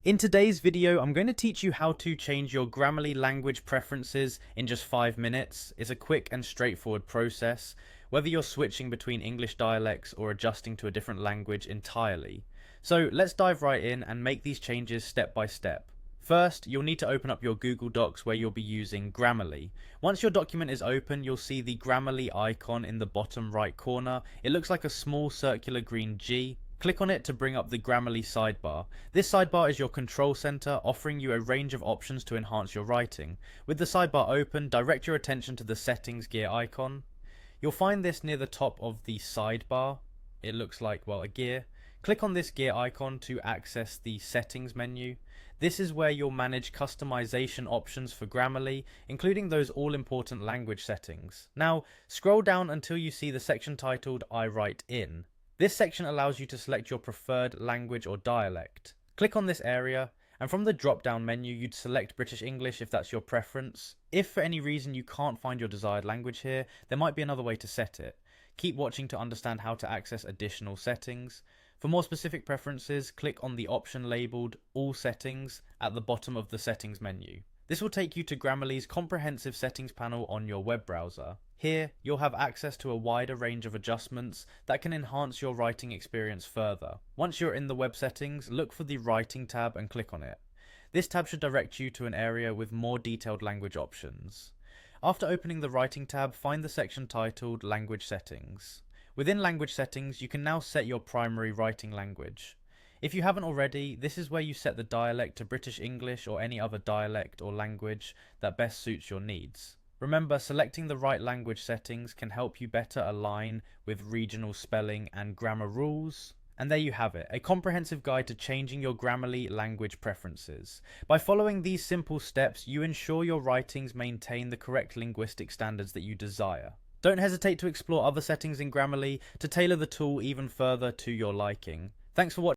In today's video, I'm going to teach you how to change your Grammarly language preferences in just 5 minutes. It's a quick and straightforward process, whether you're switching between English dialects or adjusting to a different language entirely. So let's dive right in and make these changes step by step. First, you'll need to open up your Google Docs where you'll be using Grammarly. Once your document is open, you'll see the Grammarly icon in the bottom right corner. It looks like a small circular green G. Click on it to bring up the Grammarly sidebar. This sidebar is your control center, offering you a range of options to enhance your writing. With the sidebar open, direct your attention to the settings gear icon. You'll find this near the top of the sidebar. It looks like, well, a gear. Click on this gear icon to access the settings menu. This is where you'll manage customization options for Grammarly, including those all-important language settings. Now, scroll down until you see the section titled I Write In. This section allows you to select your preferred language or dialect. Click on this area, and from the drop-down menu you'd select British English if that's your preference. If for any reason you can't find your desired language here, there might be another way to set it. Keep watching to understand how to access additional settings. For more specific preferences, click on the option labelled All Settings at the bottom of the settings menu. This will take you to Grammarly's comprehensive settings panel on your web browser. Here, you'll have access to a wider range of adjustments that can enhance your writing experience further. Once you're in the web settings, look for the Writing tab and click on it. This tab should direct you to an area with more detailed language options. After opening the Writing tab, find the section titled Language Settings. Within Language Settings, you can now set your primary writing language. If you haven't already, this is where you set the dialect to British English or any other dialect or language that best suits your needs. Remember, selecting the right language settings can help you better align with regional spelling and grammar rules. And there you have it, a comprehensive guide to changing your Grammarly language preferences. By following these simple steps, you ensure your writings maintain the correct linguistic standards that you desire. Don't hesitate to explore other settings in Grammarly to tailor the tool even further to your liking. Thanks for watching.